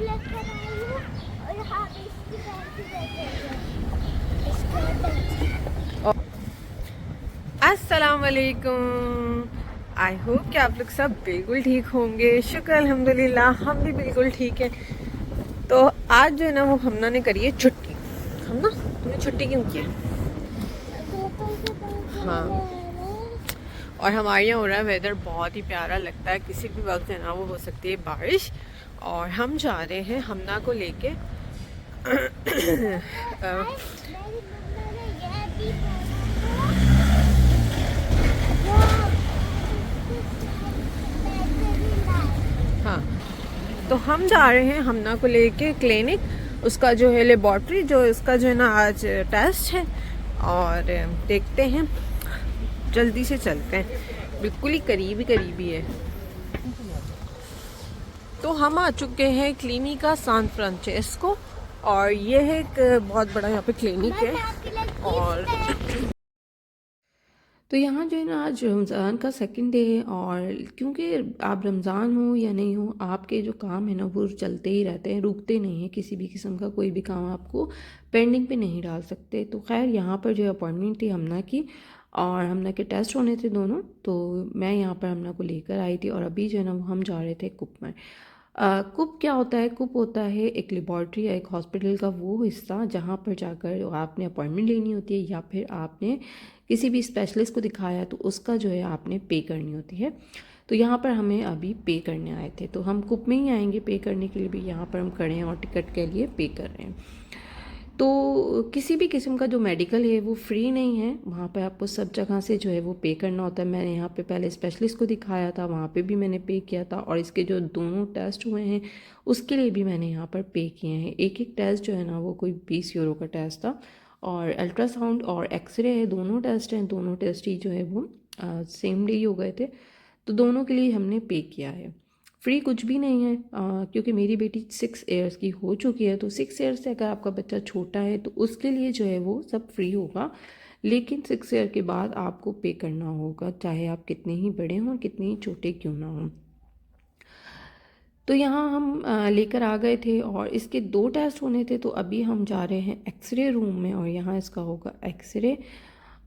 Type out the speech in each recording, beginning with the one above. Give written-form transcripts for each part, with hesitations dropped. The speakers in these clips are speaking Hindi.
लेकर आई हूँ और यहाँ पे इसकी बहन भी बैठी है। इसका अस्सलाम वालेकुम। आई होप कि आप लोग सब बिल्कुल ठीक होंगे। शुक्र अल्हम्दुलिल्लाह हम भी बिल्कुल ठीक है। तो आज जो है ना वो हमना ने करी है छुट्टी। हमना तुमने छुट्टी क्यों की है? हाँ, और हमारे यहाँ हो रहा है वेदर बहुत ही प्यारा लगता है। किसी भी वक्त है ना वो हो सकती है बारिश। और हम जा रहे हैं हमना को लेके मेरी मम्मा ने ये भी बोला था। हाँ, तो हम जा रहे हैं हमना को लेके क्लिनिक। उसका जो है लेबॉर्ट्री जो इसका जो है ना आज टेस्ट है। और देखते हैं, जल्दी से चलते हैं, बिल्कुल ही करीबी है। तो हम आ चुके हैं क्लिनिका सान फ्रांचेस्को। और ये है एक बहुत बड़ा यहाँ पे क्लिनिक है। और तो यहाँ जो है ना आज रमज़ान का सेकंड डे है। और क्योंकि आप रमज़ान हो या नहीं हो, आपके जो काम है ना वो चलते ही रहते हैं, रुकते नहीं हैं। किसी भी किस्म का कोई भी काम आपको पेंडिंग पे नहीं डाल सकते। तो खैर यहाँ पर जो अपॉइंटमेंट थी हमना की, और हमना के टेस्ट होने थे दोनों। तो मैं यहाँ पर हमना को लेकर आई थी और अभी जो है ना वो हम जा रहे थे कुप में। कुप क्या होता है? कुप होता है एक लेबॉर्ट्री या एक हॉस्पिटल का वो हिस्सा जहाँ पर जाकर आपने अपॉइंटमेंट लेनी होती है, या फिर आपने किसी भी स्पेशलिस्ट को दिखाया तो उसका जो है आपने पे करनी होती है। तो यहाँ पर हमें अभी पे करने आए थे, तो हम कुप में ही आएंगे पे करने के लिए भी। यहाँ पर हम खड़े हैं और टिकट के लिए पे कर रहे हैं। तो किसी भी किस्म का जो मेडिकल है वो फ्री नहीं है। वहाँ पे आपको सब जगह से जो है वो पे करना होता है। मैंने यहाँ पे पहले स्पेशलिस्ट को दिखाया था, वहाँ पे भी मैंने पे किया था। और इसके जो दोनों टेस्ट हुए हैं उसके लिए भी मैंने यहाँ पर पे किए हैं। एक एक टेस्ट जो है ना वो कोई 20 यूरो का टेस्ट था। और अल्ट्रासाउंड और एक्सरे है, दोनों टेस्ट हैं। दोनों टेस्ट ही जो है वो सेम डे ही हो गए थे। तो दोनों के लिए हमने पे किया है। फ्री कुछ भी नहीं है, क्योंकि मेरी बेटी 6 ईयर्स की हो चुकी है। तो 6 ईयर्स से अगर आपका बच्चा छोटा है तो उसके लिए जो है वो सब फ्री होगा। लेकिन 6 ईयर के बाद आपको पे करना होगा, चाहे आप कितने ही बड़े हों कितने ही छोटे क्यों ना हों। तो यहाँ हम लेकर आ गए थे और इसके 2 टेस्ट होने थे। तो अभी हम जा रहे हैं एक्सरे रूम में और यहाँ इसका होगा एक्सरे।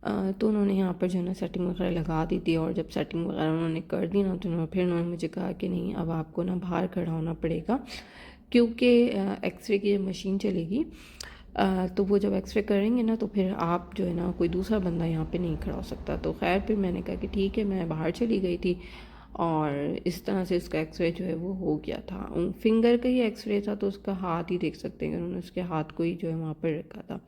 तो उन्होंने यहाँ पर जो है ना सेटिंग वगैरह लगा दी थी। और जब सेटिंग वगैरह उन्होंने कर दी ना, तो फिर उन्होंने मुझे कहा कि नहीं, अब आपको ना बाहर खड़ा होना पड़ेगा, क्योंकि एक्सरे की जब मशीन चलेगी तो वो जब एक्सरे करेंगे ना तो फिर आप जो है ना कोई दूसरा बंदा यहाँ पे नहीं खड़ा हो सकता। तो खैर फिर मैंने कहा कि ठीक है, मैं बाहर चली गई थी। और इस तरह से उसका एक्सरे जो है वो हो गया था। फिंगर का ही एक्सरे था, तो उसका हाथ ही देख सकते हैं, उन्होंने उसके हाथ को ही जो है वहाँ पर रखा था।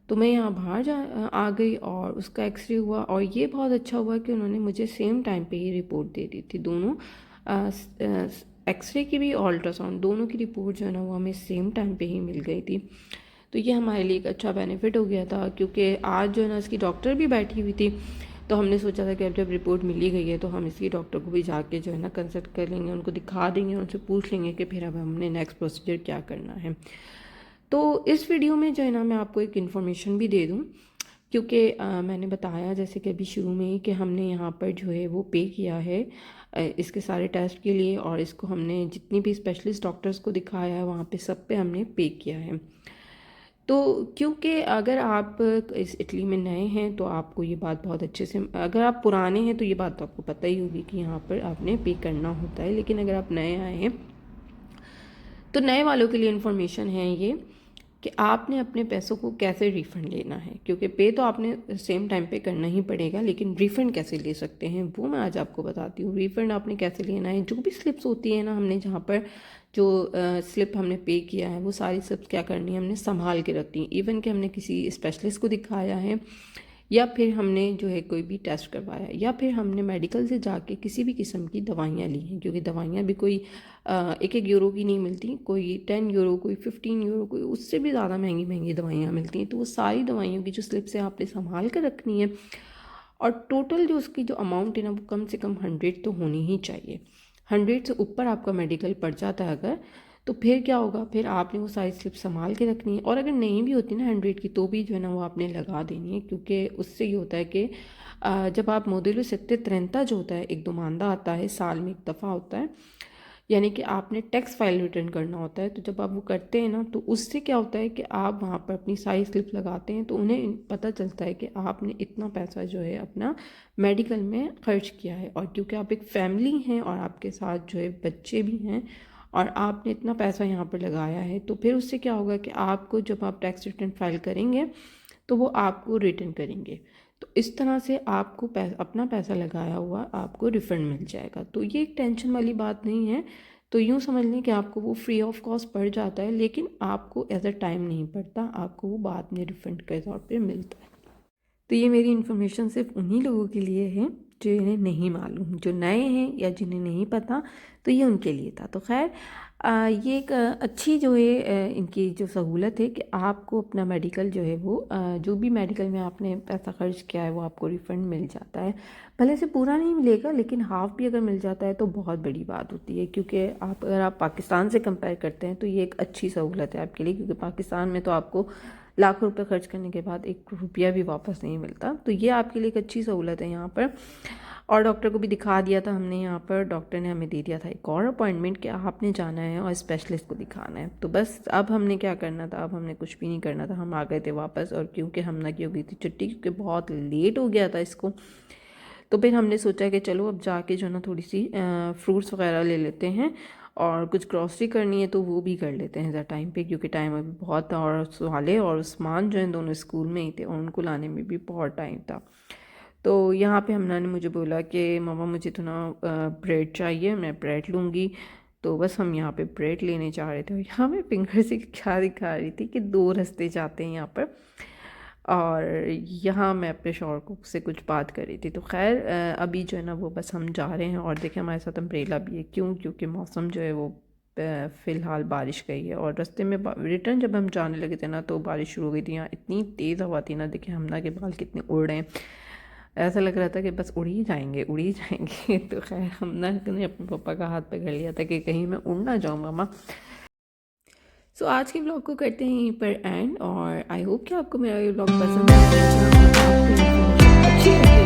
तो मैं यहाँ बाहर आ गई और उसका एक्सरे हुआ। और ये बहुत अच्छा हुआ कि उन्होंने मुझे सेम टाइम पे ही रिपोर्ट दे दी थी। दोनों एक्सरे की भी और अल्ट्रासाउंड दोनों की रिपोर्ट जो है ना वो हमें सेम टाइम पे ही मिल गई थी। तो ये हमारे लिए एक अच्छा बेनिफिट हो गया था, क्योंकि आज जो है ना इसकी डॉक्टर भी बैठी हुई थी। तो हमने सोचा था कि अब जब रिपोर्ट मिल ही गई है तो हम इसकी डॉक्टर को भी जाके जो है ना कंसल्ट कर लेंगे, उनको दिखा देंगे, उनसे पूछ लेंगे कि फिर अब हमने नेक्स्ट प्रोसीजर क्या करना है। तो इस वीडियो में जो है ना मैं आपको एक इन्फॉर्मेशन भी दे दूँ, क्योंकि मैंने बताया जैसे कि अभी शुरू में ही कि हमने यहाँ पर जो है वो पे किया है इसके सारे टेस्ट के लिए। और इसको हमने जितनी भी स्पेशलिस्ट डॉक्टर्स को दिखाया है वहाँ पे सब पे हमने पे किया है। तो क्योंकि अगर आप इस इटली में नए हैं तो आपको ये बात बहुत अच्छे से, अगर आप पुराने हैं तो ये बात तो आपको पता ही होगी कि यहाँ पर आपने पे करना होता है। लेकिन अगर आप नए आए हैं तो नए वालों के लिए इन्फॉर्मेशन है ये कि आपने अपने पैसों को कैसे रिफ़ंड लेना है। क्योंकि पे तो आपने सेम टाइम पे करना ही पड़ेगा, लेकिन रिफ़ंड कैसे ले सकते हैं वो मैं आज आपको बताती हूँ। रिफ़ंड आपने कैसे लेना है, जो भी स्लिप्स होती है ना, हमने जहाँ पर जो स्लिप हमने पे किया है वो सारी स्लिप्स क्या करनी है, हमने संभाल के रखनी है। इवन कि हमने किसी स्पेशलिस्ट को दिखाया है, या फिर हमने जो है कोई भी टेस्ट करवाया, या फिर हमने मेडिकल से जाके किसी भी किस्म की दवाइयाँ ली हैं। क्योंकि दवाइयाँ भी कोई 1-1 यूरो की नहीं मिलती, कोई 10 यूरो, कोई 15 यूरो, कोई उससे भी ज़्यादा महंगी महंगी दवाइयाँ मिलती हैं। तो वो सारी दवाइयों की जो स्लिप्स है आपने संभाल कर रखनी है। और टोटल जो उसकी जो अमाउंट है ना वो कम से कम 100 तो होनी ही चाहिए। 100 से ऊपर आपका मेडिकल पड़ जाता है अगर, तो फिर क्या होगा, फिर आपने वो सारी स्लिप संभाल के रखनी है। और अगर नहीं भी होती ना 100 की, तो भी जो है ना वो आपने लगा देनी है। क्योंकि उससे ये होता है कि जब आप मोदेलो 730 जो होता है, एक दुमानदा आता है साल में एक दफ़ा होता है, यानी कि आपने टैक्स फाइल रिटर्न करना होता है। तो जब आप वो करते हैं ना, तो उससे क्या होता है कि आप वहाँ पर अपनी सारी स्लिप लगाते हैं, तो उन्हें पता चलता है कि आपने इतना पैसा जो है अपना मेडिकल में खर्च किया है। और क्योंकि आप एक फैमिली हैं और आपके साथ जो है बच्चे भी हैं और आपने इतना पैसा यहाँ पर लगाया है, तो फिर उससे क्या होगा कि आपको जब आप टैक्स रिटर्न फाइल करेंगे तो वो आपको रिटर्न करेंगे। तो इस तरह से आपको अपना पैसा लगाया हुआ आपको रिफ़ंड मिल जाएगा। तो ये एक टेंशन वाली बात नहीं है। तो यूँ समझ लें कि आपको वो फ्री ऑफ कॉस्ट पड़ जाता है, लेकिन आपको एज अ टाइम नहीं पड़ता, आपको वो बाद में रिफ़ंड के तौर पे मिलता है। तो ये मेरी इन्फॉर्मेशन सिर्फ उन्हीं लोगों के लिए है जो इन्हें नहीं मालूम, जो नए हैं या जिन्हें नहीं पता, तो ये उनके लिए था। तो खैर ये एक अच्छी जो है इनकी जो सहूलत है कि आपको अपना मेडिकल जो है वो जो भी मेडिकल में आपने पैसा खर्च किया है वो आपको रिफ़ंड मिल जाता है। भले से पूरा नहीं मिलेगा, लेकिन हाफ़ भी अगर मिल जाता है तो बहुत बड़ी बात होती है, क्योंकि अगर आप पाकिस्तान से कंपेयर करते हैं तो ये एक अच्छी सहूलत है आपके लिए, क्योंकि पाकिस्तान में तो आपको लाखों रुपए खर्च करने के बाद 1 रुपया भी वापस नहीं मिलता। तो ये आपके लिए एक अच्छी सहूलत है यहाँ पर। और डॉक्टर को भी दिखा दिया था हमने यहाँ पर, डॉक्टर ने हमें दे दिया था एक और अपॉइंटमेंट कि आपने जाना है और स्पेशलिस्ट को दिखाना है। तो बस अब हमने क्या करना था, अब हमने कुछ भी नहीं करना था, हम आ गए थे वापस। और क्योंकि हमने की हो गई थी छुट्टी, क्योंकि बहुत लेट हो गया था इसको, तो फिर हमने सोचा कि चलो अब जाके जो ना थोड़ी सी फ्रूट्स वगैरह ले लेते हैं और कुछ ग्रॉसरी करनी है तो वो भी कर लेते हैं ज़रा टाइम पे, क्योंकि टाइम अभी बहुत था और सुहाले और उस्मान जो हैं दोनों स्कूल में ही थे और उनको लाने में भी बहुत टाइम था। तो यहाँ पे हमना ने मुझे बोला कि मामा मुझे तो ना ब्रेड चाहिए, मैं ब्रेड लूँगी। तो बस हम यहाँ पे ब्रेड लेने जा रहे थे और यहाँ मैं फिंगर से क्या दिखा रही थी कि 2 रास्ते जाते हैं यहाँ पर। और यहाँ मैं अपने शौहर को से कुछ बात कर रही थी। तो खैर अभी जो है ना वो बस हम जा रहे हैं और देखें हमारे साथ अम्ब्रेला भी है। क्यों? क्योंकि मौसम जो है वो फ़िलहाल बारिश गई है और रास्ते में रिटर्न जब हम जाने लगे थे ना तो बारिश शुरू हो गई थी। यहाँ इतनी तेज़ हवा थी ना, देखें हमना के बाल कितने उड़ रहे हैं, ऐसा लग रहा था कि बस उड़ ही जाएंगे, उड़ ही जाएंगे। तो खैर हमना ने अपने पापा का हाथ पकड़ लिया था कि कहीं मैं उड़ ना जाऊँ मामा। सो आज के ब्लॉग को करते हैं यहीं पर एंड, और आई होप कि आपको मेरा ये ब्लॉग पसंद आया, अच्छी लगी